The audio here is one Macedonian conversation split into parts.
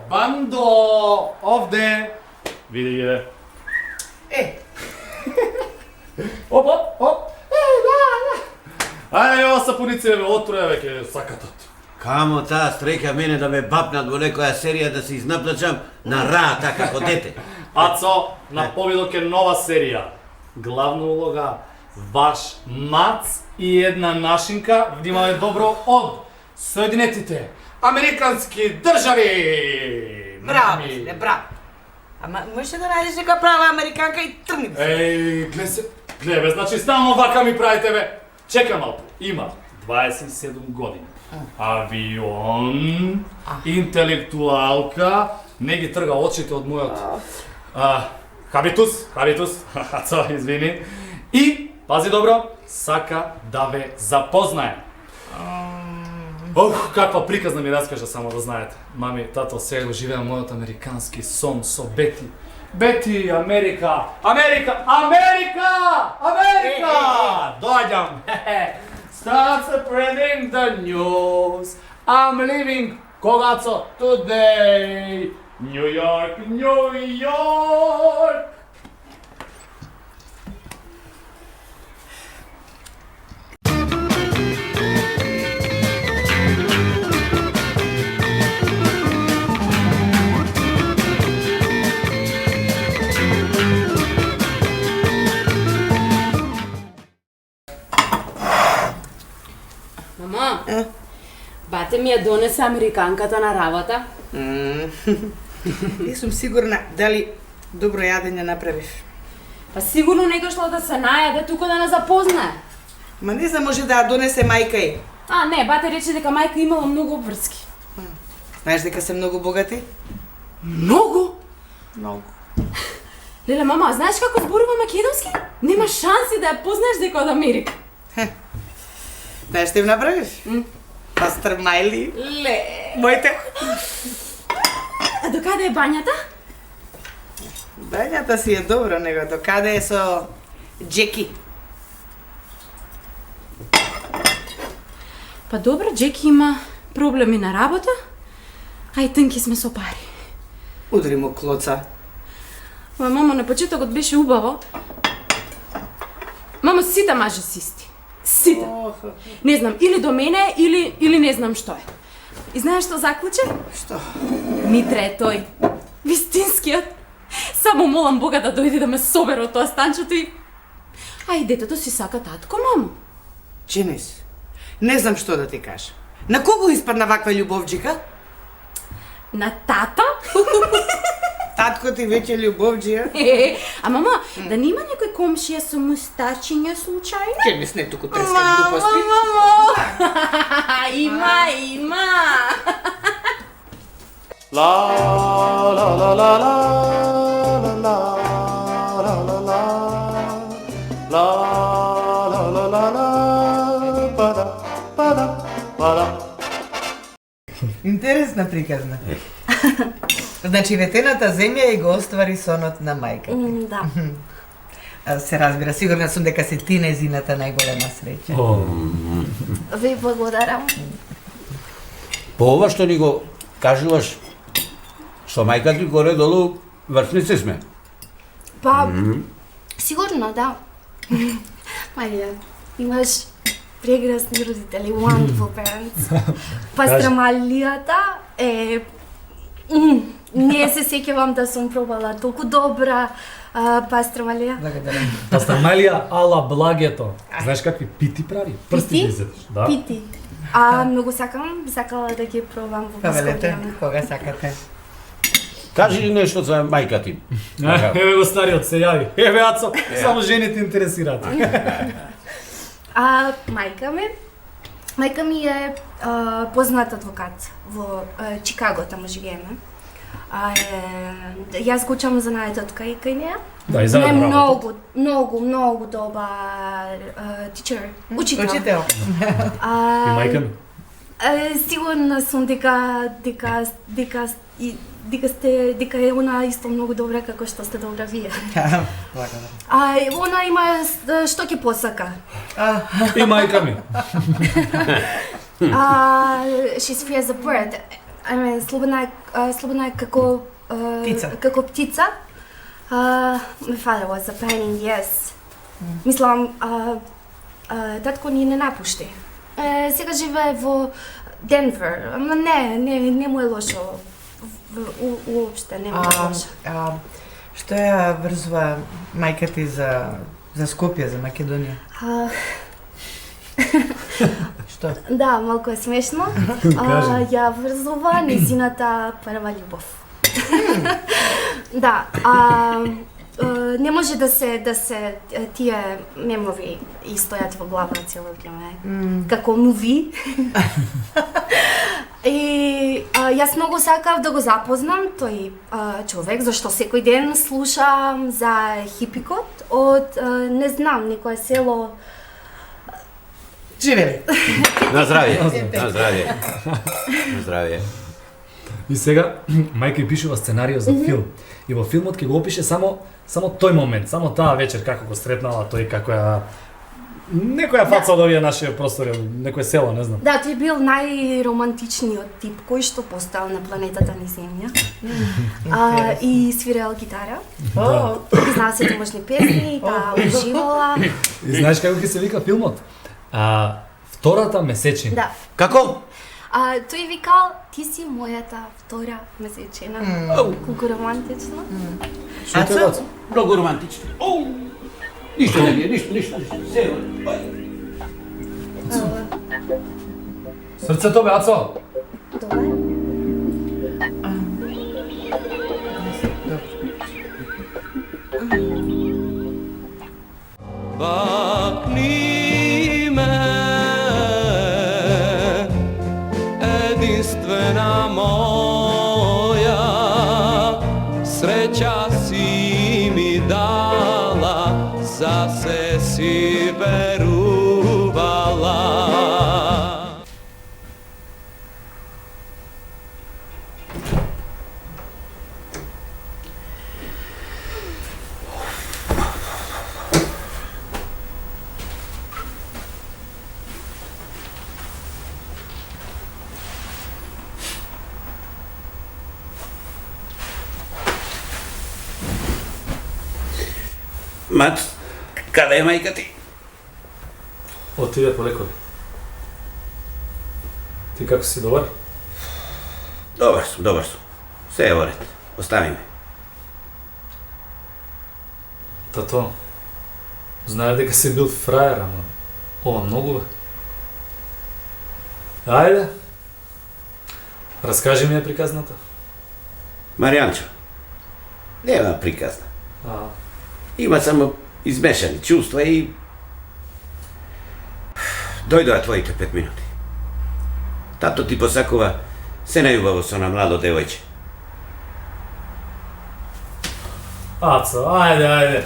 Bando, ovde. Vidi. Op. Ajde, ova sapunica je otruje veke sakatот. Камо таа стрека мене да ме бапнат во некоја серија да се изнаплачам на рата како дете. Ацо, на повидок е нова серија. Главна улога ваш мац и една нашинка, внимавајте добро, од Соединетите Американски држави. Браво, браво. Ама можеш да најдеш нека права американка и тргни се. Гледа, значи стално вака ми правите, бе. Чекам малку, има 27 години. Авион, интелектуалка, не ги трга очите од мојот хабитус, ацо, извини. И, пази добро, сака да ве запознае. Каква приказна ми раскажа, само да знаете. Мами, тато, сега го живеам мојот американски сон со Бети. Бети, Америка! Доаѓам! Start spreading the news. I'm leaving Kogaczo today. New York. Мама, бате ми ја донесе американката на работа. Не сум сигурна дали добро јадење направив. Па сигурно не дошла да се најаде, тука да не запознае. Ма не знам, може да ја донесе мајка ѝ. Не, бате рече дека мајка имала многу обврски. Знаеш дека се многу богати? Многу? Многу. Леле, мама, знаеш како зборува македонски? Нема шанси да ја познаеш дека од Америка. Знаеш што им направиш? Пастрмајли. Ле. Моите. А до каде е бањата? Бањата си е добро, него до каде е со Джеки. Па добро, Джеки има проблеми на работа, а и тънки сме со пари. Удри му клоца. Ма, мама, на почетокот беше убаво. Мама, сите мажи си исти. Сите. Не знам, или до мене, или не знам што е. И знаеш што заклуче? Што? Митре е тој. Вистинскиот. Само молам Бога да дојде да ме собере од тоа станчето и... А и детето си сака татко, мамо. Дженис, не знам што да ти кажа. На кого испадна ваква љубовџика? На тата? Татко ти веќе љубовџија? А мама, да нема некој комшија со мустачиња случајно? Дженис, не туку треска глупости. Мамо! Има! La la la la la la la la la la la la la la пада. Интересна приказна. Значи ветената земја и го оствари сонот на мајка. Да. Се разбира, сигурна сум дека се ти незината најголема среќа. Ви благодарам. По ова што ни го кажуваш, со мајка ти горе-долу врсници сме. Па, сигурно, да. Марија, имаш прекрасни родители, wonderful parents. Пастрамалијата е... Не се сеќавам да сум пробала толку добра пастрамалија. Благодарам. Пастрамалија ала благето. Знаеш какви пити прави? Прсти ги изедеш, да? Пити. Многу сакала да ги пробам во близко Павелете, време. кога сакате? Кажи ли нешто за мајка ти? Еве го стариот се јави. Еве Ацо, само жените интересираат. Мајка ми е познат адвокат во Чикаго, таму живееме. Јас го учам занаетот кај неа. Да, и заедно работа. Многу добар teacher, учител. И мајка ми? Сигурна сум дека е она исто многу добра како што сте добра вие. Благодарам. Она има што ќе посака. И мајка ми. She's free as a bird. I mean, слободна е како Птица. Како птица. My father was a painting, yes. Мислам, татко ни не напушти. Сега живее во Денвер, ама не му е лошо. Уопште не му е лошо. Што ја врзува мајка ти за Скопје, за Македонија? Што? Да, малку е смешно. Ја врзува незината прва љубов. Да, не може да се тие мемови и стојат во глава цело време. Како муви. И јас многу сакав да го запознам тој човек, зашто секој ден слушам за хипикот од, не знам, некое село. Живели. На здравје, на здравје. На здравје. И сега мајка пишува сценарио за филм. И во филмот ќе го опише само тој момент, само таа вечер како го сретнала тој, како ја некоја фаца од овие наши простори, некое село, не знам. Да, тој бил најромантичниот тип кој што постоел на планетата ни Земја. И свирел гитара. И знаа сите можни песни, таа уживала. И знаеш како ќе се вика филмот? Втората месечина. Да. Како? Тој викал, ти си мојата втора месечина. Колку романтично. Ацо? Многу романтично. Ништо не е, ништо. Се, Срцето бе, Ацо! Добар. Бакни ме, единствена моја, среќа си ми дала, за се си верувала. Мат, каде е мајка ти? Отиде по лекови. Ти како си, добар? Добар сум. Се е во ред. Остави ме. Тато, знаев дека си бил фраер, ама ова многу бе. Ајде. Раскажи ми ја приказната. Маријанчо, нема приказна. Има само измешани чувства и дојдоа твоите 5 минути. Тато ти посакува се најубаво со на младо девојче. Ацо, ајде.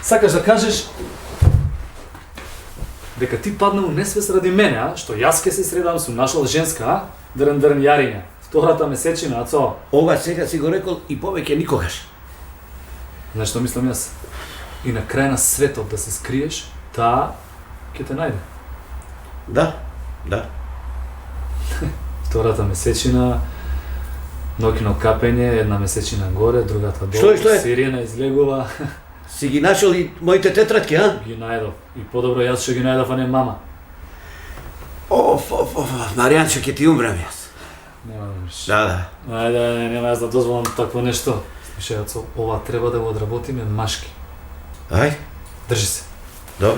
Сакаш да кажеш дека ти паднал несвес ради мене, а? Што јас ке се средам сум нашол женска, а? Дрн јариња. Втората месечина, Ацо. Ова сега си го рекол и повеќе никогаш. Знаеш што мислам јас? И на крај на светот да се скриеш, таа ќе те најде. Да. Втората месечина, ноќно капење, една месечина горе, другата долу, Што е? сирена излегува. Си ги нашол и моите тетрадки, а? Ги најдов. И подобро јас што ги најдов, а не мама. Маријанчо, ќе ти умрам јас. Нема да мреш. Да. Ајде, нема јас да дозволам такво нешто. Слушај, Ацо, ова треба да го одработиме машки. Ај, Држи се. добро.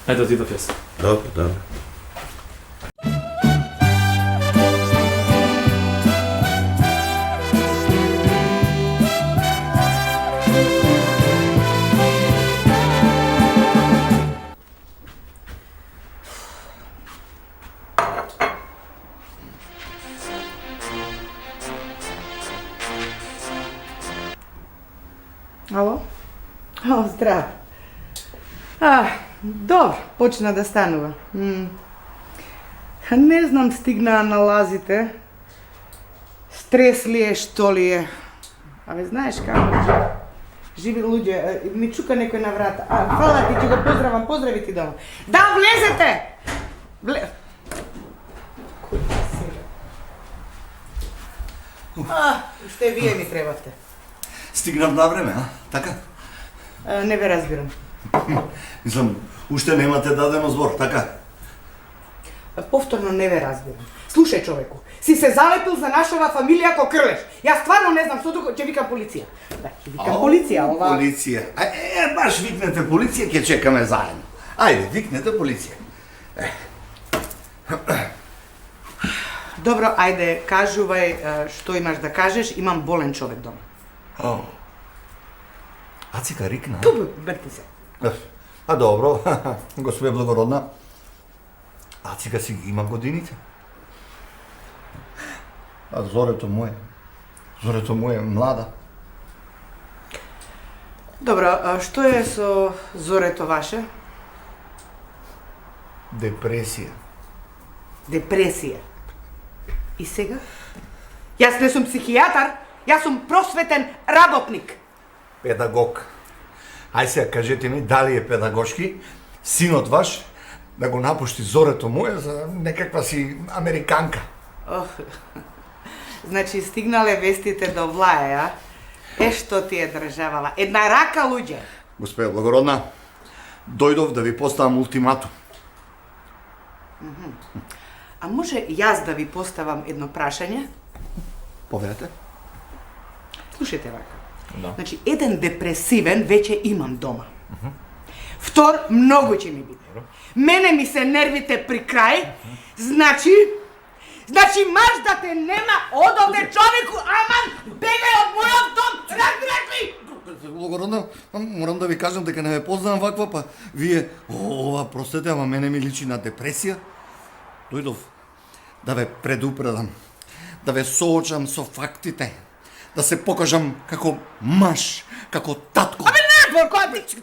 Ајде, отидов јас. Добро. Ало? Здраво. Добро, почна да станува. Не знам, стигнаа на лазите. Стрес ли е, што ли е? Абе, знаеш како? Живи луѓе, ми чука некој на врата. Фала ти, ќе го поздравам, поздрави ти дома. Да, влезете! Кој сега? Уште вие ми требавте. Стигнав на време, а? Така? Не ве разбирам. Мислам, уште немате дадено збор, така? Повторно не ве разбирам. Слушај, човеку, си се залепил за нашава фамилија ко крлеш. Јас стварно не знам што тука, ќе викам полиција. Да, ќе викам полиција, ова. Полиција. Баш викнете полиција, ќе чекаме заедно. Ајде, викнете полиција. Добро, ајде, кажувај што имаш да кажеш, имам болен човек дома. Ацика рикна. Ту, брти се. А добро, господе благородна. Ацика си ги има годините. А зорето му е млада. Добро, што е со зорето ваше? Депресија. Депресија. И сега? Јас не сум психијатар, јас сум просветен работник. Педагог. Ај сега кажете ми дали е педагошки синот ваш да го напушти зорето мое за некаква си американка. Значи стигнале вестите до Влаја, што ти е државава. Една рака, луѓе. Господе благородна, дојдов да ви поставам ултиматум. А може јас да ви поставам едно прашање? Поведете. Слушайте вака. Да. Значи, еден депресивен веќе имам дома. Втор, многу ќе ми биде. Мене ми се нервите при крај, значи марш да те нема одовде човеку, аман, бегај од мојот дом, разбираш ли? Благородна, морам да ви кажам дека не ме познавам ваква, па вие, ова, простете, ама мене ми личи на депресија. Дојдов да ве предупредам, да ве соочам со фактите, да се покажам како маж, како татко. Абе не, Борко, ти...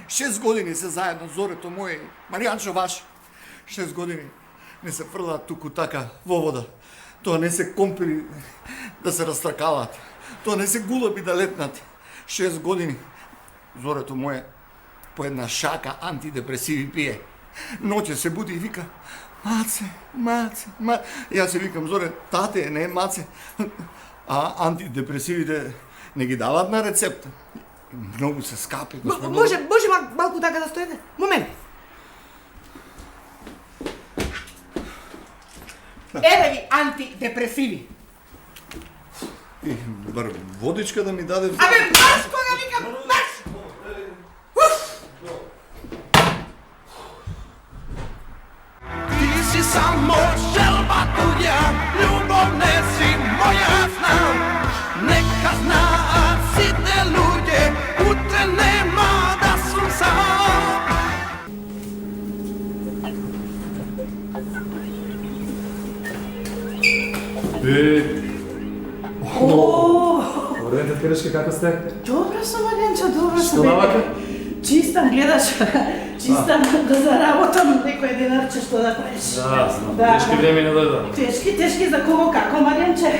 6 години се заедно, зорето моје, Маријанчо ваш. 6 години не се фрлаат туку така во вода. Тоа не се компири да се растракалаат. Тоа не се гулаби да летнат. 6 години зорето моје по една шака антидепресиви пие. Ноќе се буди и вика: Маце. Јас се викам: Зоре, тате, не маце. А антидепресивите не ги дават на рецепта. Многу се скапи, господи. Може малку така да стоите? Момент. Еве ви антидепресиви. И бар водичка да ми даде. Абе, марш кога викам, марш! Ти си само желба туѓа, љубов не си моја знам. Нека знаат сите луѓе, утре нема да сум сам. Добре, теткарички, како сте? Добро сум, Маријанчо, добро сум. Што навака? Чистам, гледаш, чистам да заработам некој денарче што да правиш. Да, знам. Да, Тешки да. времења дојдоа. Тешки за кого како, Маријанче?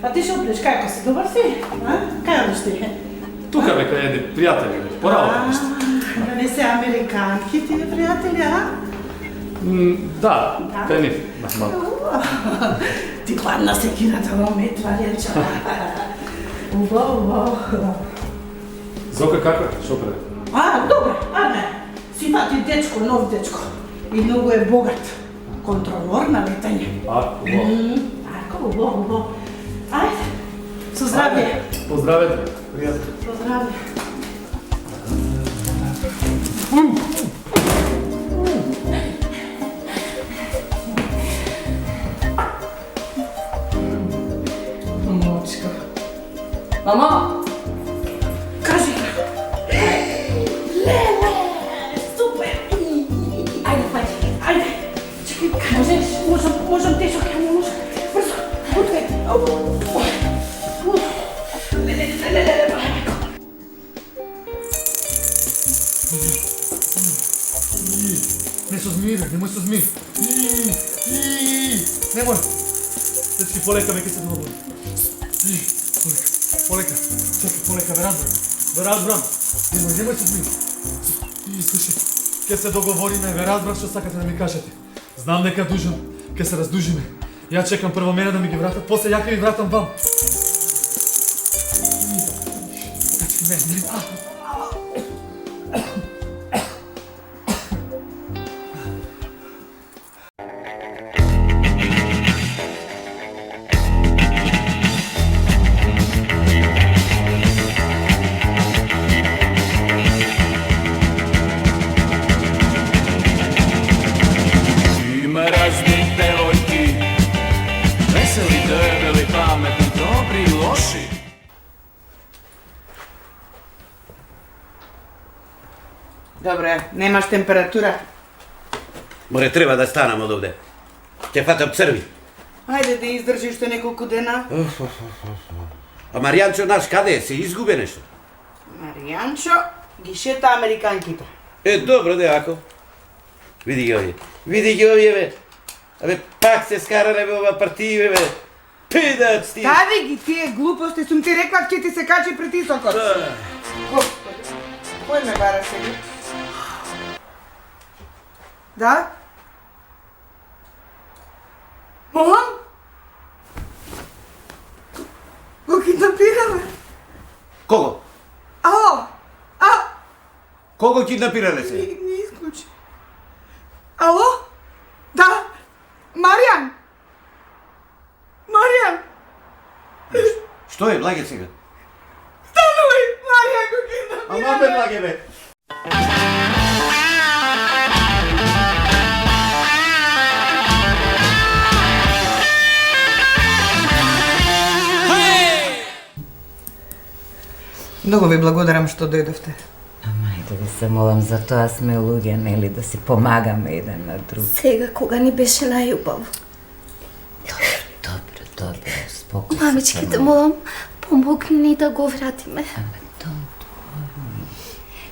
А ти што правиш, како си, добар си? А? Кај одиш ти? Тука бе, кај едни пријатели, поработа нешто. Да не се американки тие пријатели, а? Да, кај нив, малку. Ти хладна секината во мет, Маријанчо. Убаво. Зока како? Шо прави? А, добре, ајде. Сипати дечко, нов дечко. И многу е богат. Контролор на летање. Убаво. Ако, убаво. Ајде. Со здравје. Поздравете, пријатно. Со здравје. Мочка. Мамо! Кажи! Леле! Супер! Ајде, пајде, ајде! Чекај, можам тешок, ја не можам. Брзо, утре! Леле! Не со змије, немој со змије. Дечки, полека, ме ке се договори. Полека, чекай, полека, ве разбрам. Немој се змени. Слушай, ке се договориме, ве разбрам што сакате да ми кажете. Знам дека дужам, ке се раздужиме. Ја чекам прво мене да ми ги вратат, после ја ќе ви вратам вам. Дечки, не. Ima raznih devojki, veseli, debeli, pametni, dobri i loši. Добре, немаш температура. Море, треба да станам од овде. Ќе фатам црви. Ајде да издржиш што неколку дена. А Маријанчо наш каде е? Се изгубе нешто? Маријанчо ги шета американките. Добро, деако. Види ги овие. Види ги овие, бе. Абе, пак се скарале во ова партија, бе. Пидац ти. Стави ги тие глупости, сум ти рекла ќе ти се качи притисокот. Господи, кој ме бара сега? Да? Молам? Го киднапирале? Кого? Ало? Кого киднапирале се? Не исклучи. Ало? Да? Маријан? Маријан? Што е, благе сега? Станувај! Маријан го киднапирале! Ама бе, благе, бе. Многу ви благодарам што дојдовте. Ајде да се молам, за тоа сме луѓе, нели, да си помагаме еден на друг. Сега, кога ни беше најубаво. Добро, спокој. Мамички, те молам, помогни ни да го вратиме.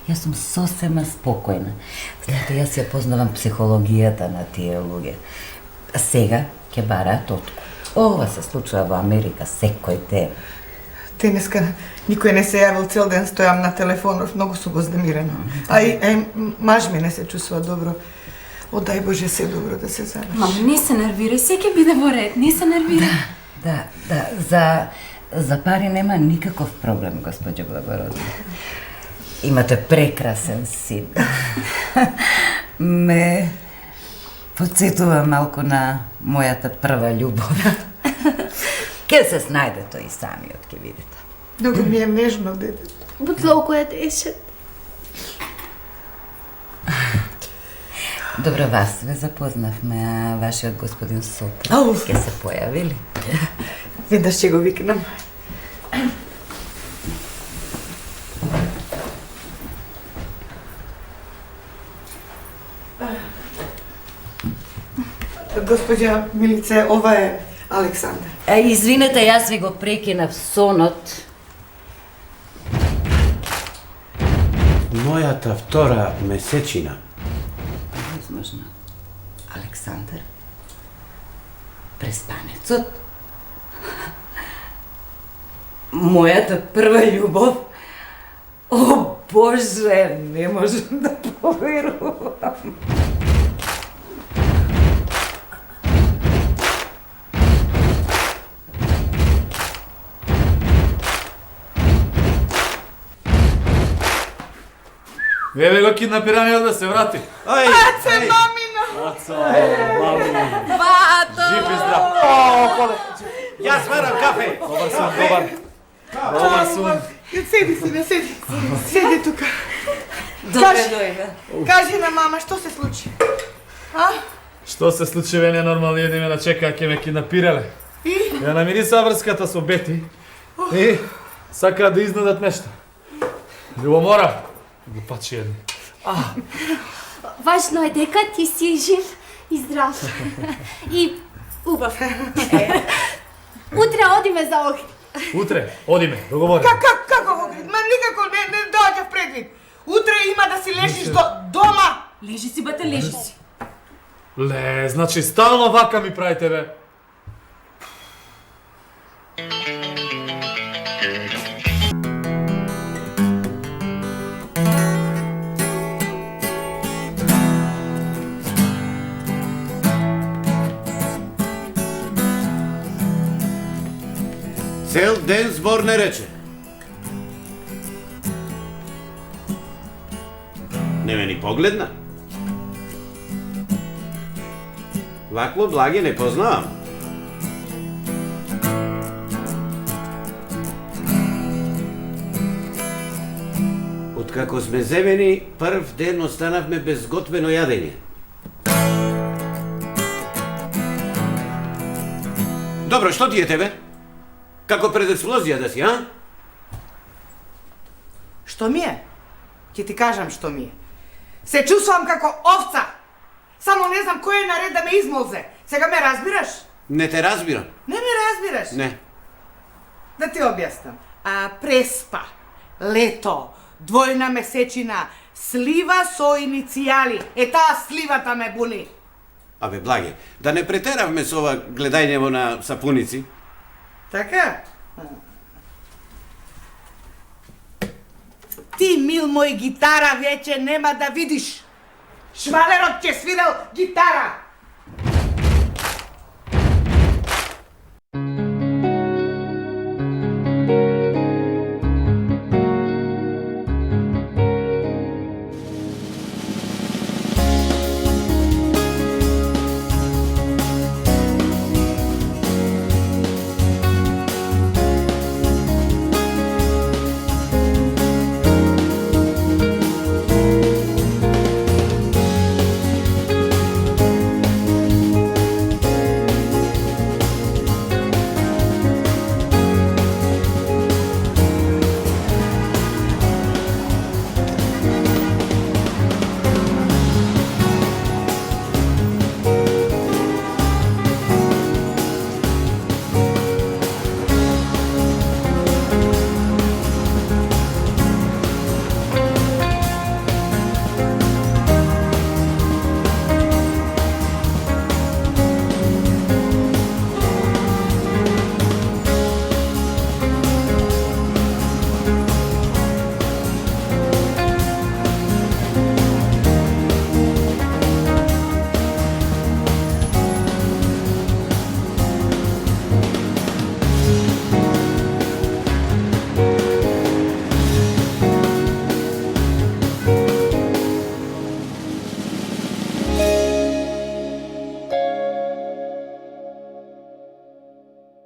Јас сум сосема спокојна. Знаете, јас ја познавам психологијата на тие луѓе. А сега ќе бараат откуп. Ова се случува во Америка секој ден. Денеска никој не се јавил, цел ден стојам на телефонов, многу сум вознемирена. А и маж ми не се чувствува добро. Одај Боже се добро да се забавиш. Мама, не се нервирај, се ќе биде во ред, не се нервирај. Да, за пари нема никаков проблем, госпоđo Благородна. Имате прекрасен син. Ме подсетува малку на мојата прва љубов. Ке се снајде тој и самиот, ке видите. Многу ми е нежно, дете. Будлоко е дешет. Добро, вас ве запознавме, а вашиот господин сопруг Ауф. ке се појави ли? Веднаш ќе го викнам. Госпоѓа Милице, ова е Александар. Извинете, јас ви го прекинав сонот. Мојата втора месечина. Возможно. Александар? Преспанецот? Мојата прва љубов? О, Боже, не можам да поверувам. Еве го киднапираниот да се врати. Аце, мамина! Бато! Жив и здрав. Јас сварам кафе. Добар сум. Седи, сине, седи. Седи тука. Добре дојде. Кажи на мама, што се случи? А? Што се случи, ве ненормално, едиме да чека, ќе ме киднапирале. И? Ја намириса врската со Бети и сакаат да изнудат нешто. Љубомора, глупачи едни. Важно е дека ти си жив и здрав. И убав. Утре одиме за Охрид. Утре, одиме, договори. Како Охрид? Ма никако не доаѓа в предвид. Утре има да си лежиш дома. Лежи си, бате, лежи си. Ле, значи стално вака ми правите, бе. Цел ден збор не рече. Не ме ни погледна. Вакво благе не познавам. Откако сме земени, прв ден останавме без готвено јадење. Добро, што ти е тебе? Како пред експлозија да си, а? Што ми е? Ќе ти кажам што ми е. Се чувствувам како овца. Само не знам кој е наред да ме измолзе. Сега ме разбираш? Не те разбирам. Не ме разбираш? Не. Да ти објаснам. Преспа, лето, двојна месечина, слива со иницијали. Таа сливата ме буни. Абе, благе, да не претеравме со ова гледањево на сапуници. Така? Ти, мил мој, гитара веќе нема да видиш. Швалерот ќе свирал гитара.